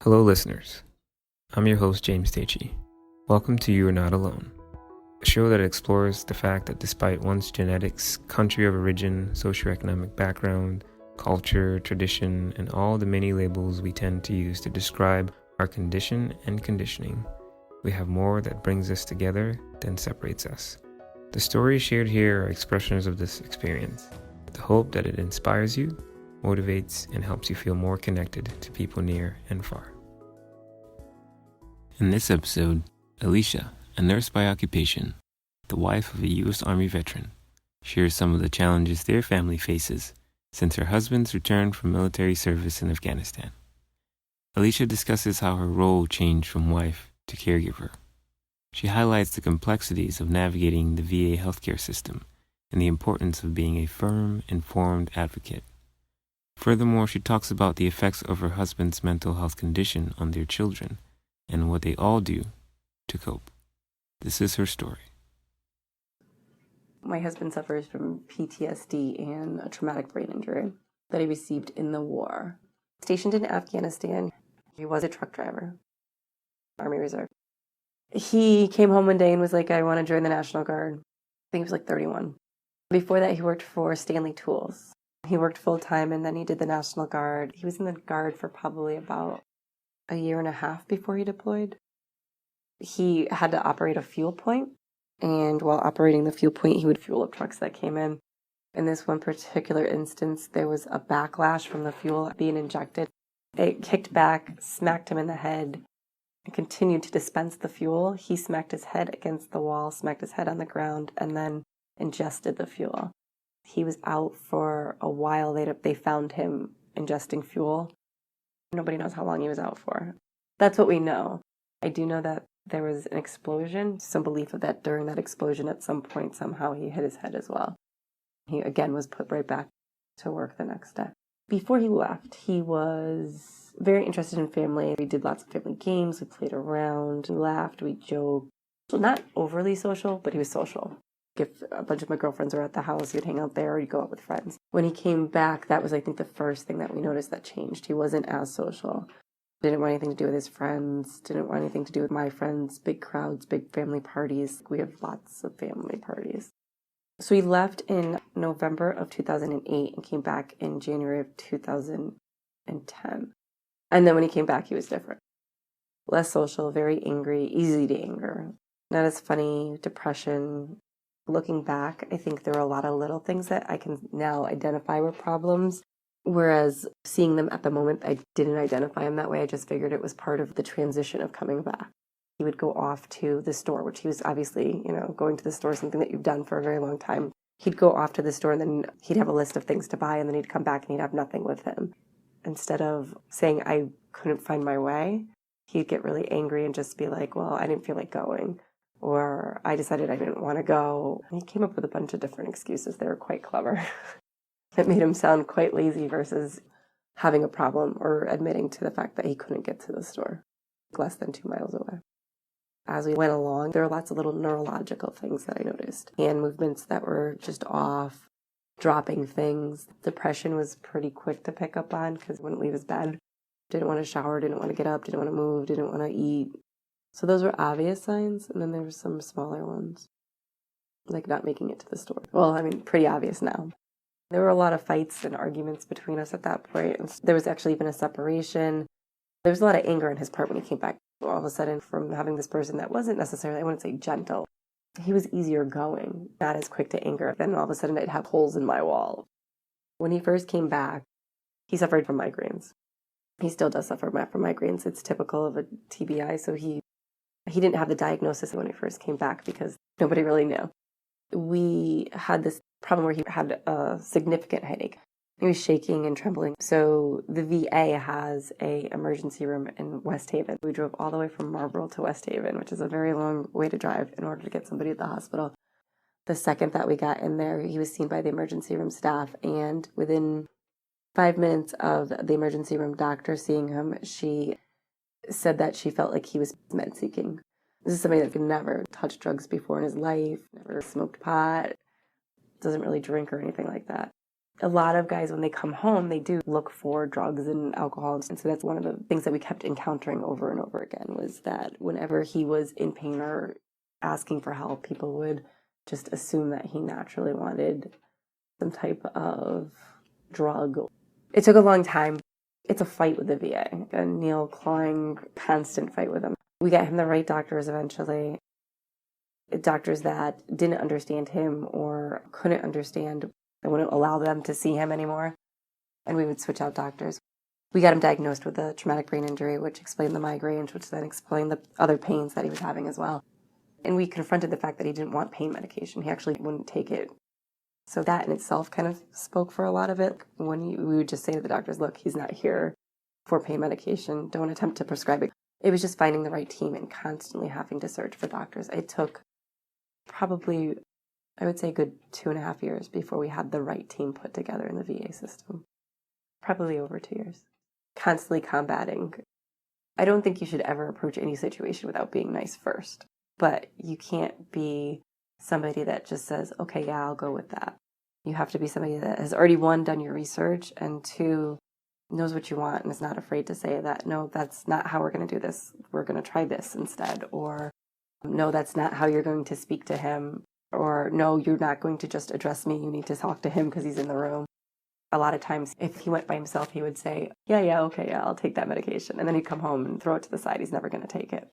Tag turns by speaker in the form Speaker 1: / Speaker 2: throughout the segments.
Speaker 1: Hello, listeners. I'm your host, James Tacey. Welcome to You Are Not Alone, a show that explores the fact that despite one's genetics, country of origin, socioeconomic background, culture, tradition, and all the many labels we tend to use to describe our condition and conditioning, we have more that brings us together than separates us. The stories shared here are expressions of this experience, with the hope that it inspires you, motivates, and helps you feel more connected to people near and far. In this episode, Alisha, a nurse by occupation, the wife of a U.S Army veteran, shares some of the challenges their family faces since her husband's return from military service in Afghanistan. Alisha discusses how her role changed from wife to caregiver. She highlights the complexities of navigating the VA healthcare system and the importance of being a firm, informed advocate. Furthermore, she talks about the effects of her husband's mental health condition on their children and what they all do to cope. This is her story.
Speaker 2: My husband suffers from PTSD and a traumatic brain injury that he received in the war. Stationed in Afghanistan, he was a truck driver, Army Reserve. He came home one day and was like, I want to join the National Guard. I think he was like 31. Before that, he worked for Stanley Tools. He worked full-time and then he did the National Guard. He was in the Guard for probably about a year and a half before he deployed. He had to operate a fuel point, and while operating the fuel point, he would fuel up trucks that came in. In this one particular instance, there was a backlash from the fuel being injected. It kicked back, smacked him in the head, and continued to dispense the fuel. He smacked his head against the wall, smacked his head on the ground, and then ingested the fuel. He was out for a while. They found him ingesting fuel. Nobody knows how long he was out for. That's what we know. I do know that there was an explosion, some belief of that during that explosion at some point, somehow he hit his head as well. He again was put right back to work the next day. Before he left, he was very interested in family. We did lots of family games. We played around. We laughed. We joked. So not overly social, but he was social. If a bunch of my girlfriends were at the house, he'd hang out there or he'd go out with friends. When he came back, that was, I think, the first thing that we noticed that changed. He wasn't as social. Didn't want anything to do with his friends. Didn't want anything to do with my friends. Big crowds, big family parties. We have lots of family parties. So he left in November of 2008 and came back in January of 2010. And then when he came back, he was different. Less social, very angry, easy to anger. Not as funny, depression. Looking back, I think there were a lot of little things that I can now identify were problems, whereas seeing them at the moment, I didn't identify them that way. I just figured it was part of the transition of coming back. He would go off to the store, which he was obviously, going to the store, something that you've done for a very long time. He'd go off to the store and then he'd have a list of things to buy and then he'd come back and he'd have nothing with him. Instead of saying I couldn't find my way, he'd get really angry and just be like, well, I didn't feel like going. Or I decided I didn't want to go. And he came up with a bunch of different excuses. They were quite clever. It made him sound quite lazy versus having a problem or admitting to the fact that he couldn't get to the store less than 2 miles away. As we went along, there were lots of little neurological things that I noticed. Hand movements that were just off, dropping things. Depression was pretty quick to pick up on because he wouldn't leave his bed. Didn't want to shower, didn't want to get up, didn't want to move, didn't want to eat. So those were obvious signs, and then there were some smaller ones, like not making it to the store. Well, pretty obvious now. There were a lot of fights and arguments between us at that point, and there was actually even a separation. There was a lot of anger on his part when he came back. All of a sudden, from having this person that wasn't necessarily, I wouldn't say gentle, he was easier going, not as quick to anger. Then all of a sudden, I'd have holes in my wall. When he first came back, he suffered from migraines. He still does suffer from migraines. It's typical of a TBI, so he didn't have the diagnosis when he first came back because nobody really knew. We had this problem where he had a significant headache. He was shaking and trembling. So the VA has an emergency room in West Haven. We drove all the way from Marlboro to West Haven, which is a very long way to drive in order to get somebody at the hospital. The second that we got in there, he was seen by the emergency room staff, and within 5 minutes of the emergency room doctor seeing him, she said that she felt like he was med-seeking. This is somebody that could never touch drugs before in his life, never smoked pot, doesn't really drink or anything like that. A lot of guys, when they come home, they do look for drugs and alcohol. And so that's one of the things that we kept encountering over and over again, was that whenever he was in pain or asking for help, people would just assume that he naturally wanted some type of drug. It took a long time. It's a fight with the VA, a nail clawing, constant fight with them. We got him the right doctors eventually. Doctors that didn't understand him or couldn't understand, I wouldn't allow them to see him anymore. And we would switch out doctors. We got him diagnosed with a traumatic brain injury, which explained the migraines, which then explained the other pains that he was having as well. And we confronted the fact that he didn't want pain medication. He actually wouldn't take it. So that in itself kind of spoke for a lot of it. We would just say to the doctors, look, he's not here for pain medication. Don't attempt to prescribe it. It was just finding the right team and constantly having to search for doctors. It took probably, I would say, a good 2.5 years before we had the right team put together in the VA system. Probably over 2 years. Constantly combating. I don't think you should ever approach any situation without being nice first. But you can't be somebody that just says, okay, yeah, I'll go with that. You have to be somebody that has already, one, done your research, and two, knows what you want and is not afraid to say that, no, that's not how we're going to do this. We're going to try this instead. Or, no, that's not how you're going to speak to him. Or, no, you're not going to just address me. You need to talk to him because he's in the room. A lot of times, if he went by himself, he would say, okay, I'll take that medication. And then he'd come home and throw it to the side. He's never going to take it.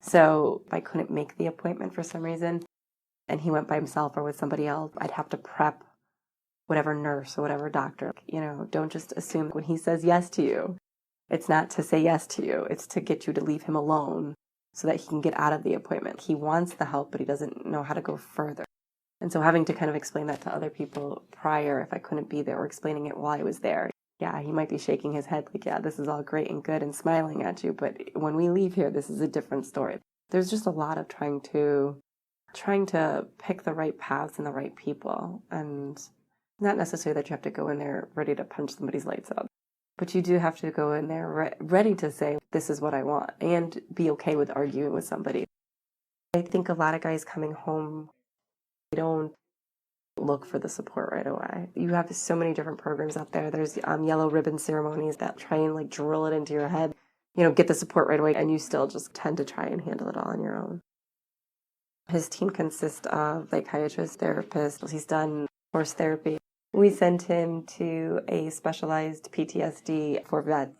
Speaker 2: So if I couldn't make the appointment for some reason, and he went by himself or with somebody else, I'd have to prep whatever nurse or whatever doctor. Don't just assume when he says yes to you, it's not to say yes to you. It's to get you to leave him alone so that he can get out of the appointment. He wants the help, but he doesn't know how to go further. And so having to kind of explain that to other people prior, if I couldn't be there, or explaining it while I was there. Yeah, he might be shaking his head like, yeah, this is all great and good and smiling at you, but when we leave here, this is a different story. There's just a lot of trying to pick the right paths and the right people. And not necessarily that you have to go in there ready to punch somebody's lights out, but you do have to go in there ready to say, this is what I want, and be okay with arguing with somebody. I think a lot of guys coming home, they don't look for the support right away. You have so many different programs out there. There's yellow ribbon ceremonies that try and drill it into your head, get the support right away, and you still just tend to try and handle it all on your own. His team consists of psychiatrists, therapists. He's done horse therapy. We sent him to a specialized PTSD for vets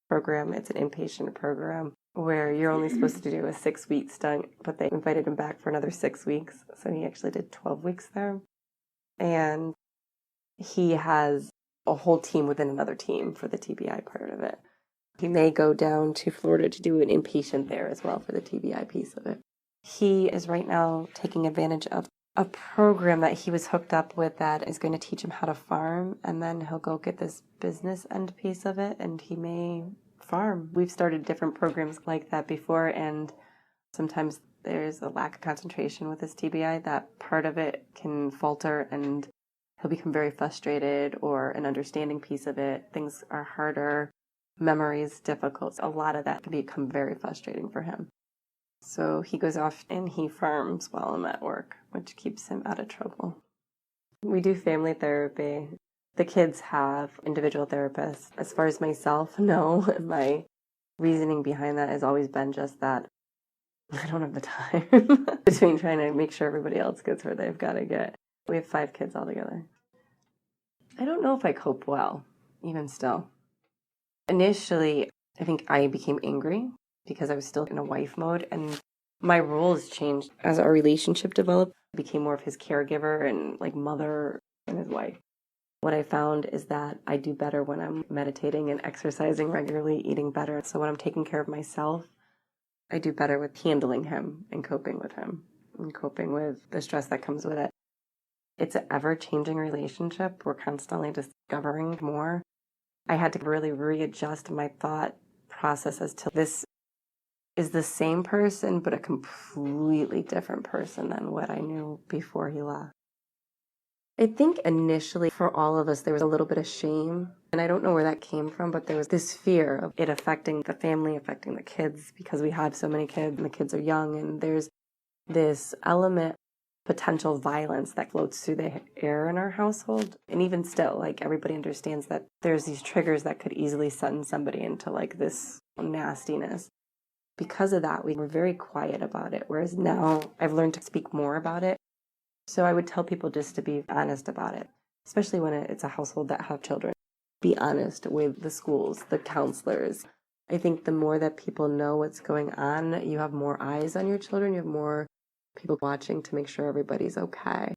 Speaker 2: program. It's an inpatient program where you're only supposed to do a 6-week stint, but they invited him back for another 6 weeks. So he actually did 12 weeks there. And he has a whole team within another team for the TBI part of it. He may go down to Florida to do an inpatient there as well for the TBI piece of it. He is right now taking advantage of a program that he was hooked up with that is going to teach him how to farm, and then he'll go get this business end piece of it, and he may farm. We've started different programs like that before, and sometimes there's a lack of concentration with his TBI. That part of it can falter, and he'll become very frustrated, or an understanding piece of it. Things are harder. Memory is difficult. A lot of that can become very frustrating for him. So he goes off and he farms while I'm at work, which keeps him out of trouble. We do family therapy. The kids have individual therapists. As far as myself, no. My reasoning behind that has always been just that I don't have the time between trying to make sure everybody else gets where they've got to get. We have 5 kids altogether. I don't know if I cope well, even still. Initially, I think I became angry because I was still in a wife mode, and my roles changed as our relationship developed. I became more of his caregiver and mother and his wife. What I found is that I do better when I'm meditating and exercising regularly, eating better. So when I'm taking care of myself, I do better with handling him and coping with him and coping with the stress that comes with it. It's an ever-changing relationship. We're constantly discovering more. I had to really readjust my thought process as to this is the same person, but a completely different person than what I knew before he left. I think initially for all of us, there was a little bit of shame. And I don't know where that came from, but there was this fear of it affecting the family, affecting the kids, because we have so many kids and the kids are young. And there's this element potential violence that floats through the air in our household. And even still, like, everybody understands that there's these triggers that could easily send somebody into like this nastiness. Because of that, we were very quiet about it. Whereas now I've learned to speak more about it. So I would tell people just to be honest about it, especially when it's a household that have children. Be honest with the schools, the counselors. I think the more that people know what's going on, you have more eyes on your children, you have more people watching to make sure everybody's okay.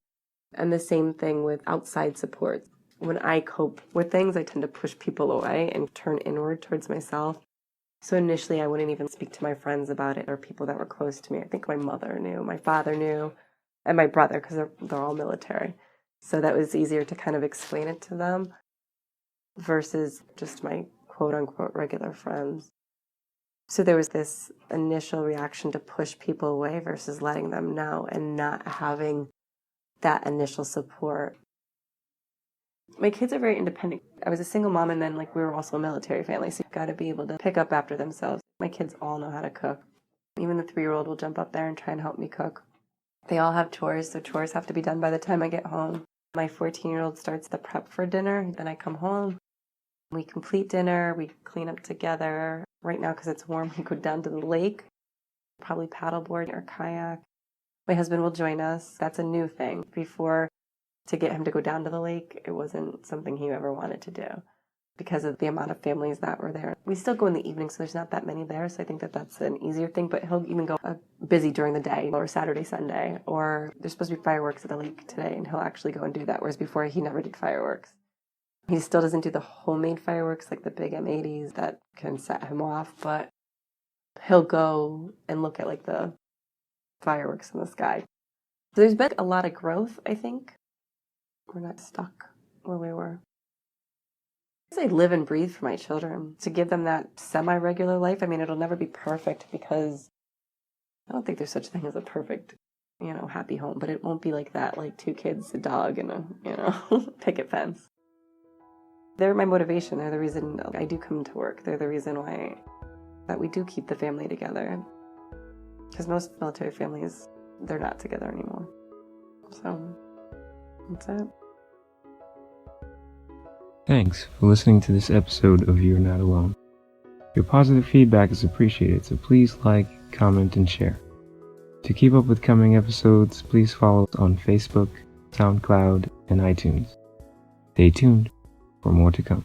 Speaker 2: And the same thing with outside support. When I cope with things, I tend to push people away and turn inward towards myself. So initially, I wouldn't even speak to my friends about it or people that were close to me. I think my mother knew, my father knew, and my brother, because they're all military. So that was easier to kind of explain it to them versus just my quote-unquote regular friends. So there was this initial reaction to push people away versus letting them know and not having that initial support. My kids are very independent. I was a single mom, and then like we were also a military family, so you've got to be able to pick up after themselves. My kids all know how to cook. Even the 3-year-old will jump up there and try and help me cook. They all have chores, so chores have to be done by the time I get home. My 14-year-old starts the prep for dinner, then I come home. We complete dinner, we clean up together. Right now, because it's warm, we go down to the lake, probably paddleboard or kayak. My husband will join us. That's a new thing. Before, to get him to go down to the lake, it wasn't something he ever wanted to do because of the amount of families that were there. We still go in the evening, so there's not that many there, so I think that that's an easier thing, but he'll even go busy during the day or Saturday, Sunday, or there's supposed to be fireworks at the lake today, and he'll actually go and do that, whereas before he never did fireworks. He still doesn't do the homemade fireworks like the big M80s that can set him off, but he'll go and look at like the fireworks in the sky. So there's been a lot of growth, I think. We're not stuck where we were. I live and breathe for my children to give them that semi-regular life. I mean, it'll never be perfect because I don't think there's such a thing as a perfect, happy home, but it won't be like that, like 2 kids, a dog, and a, picket fence. They're my motivation. They're the reason I do come to work. They're the reason why that we do keep the family together. Because most military families, they're not together anymore. So, that's it.
Speaker 1: Thanks for listening to this episode of You're Not Alone. Your positive feedback is appreciated, so please like, comment, and share. To keep up with coming episodes, please follow us on Facebook, SoundCloud, and iTunes. Stay tuned for more to come.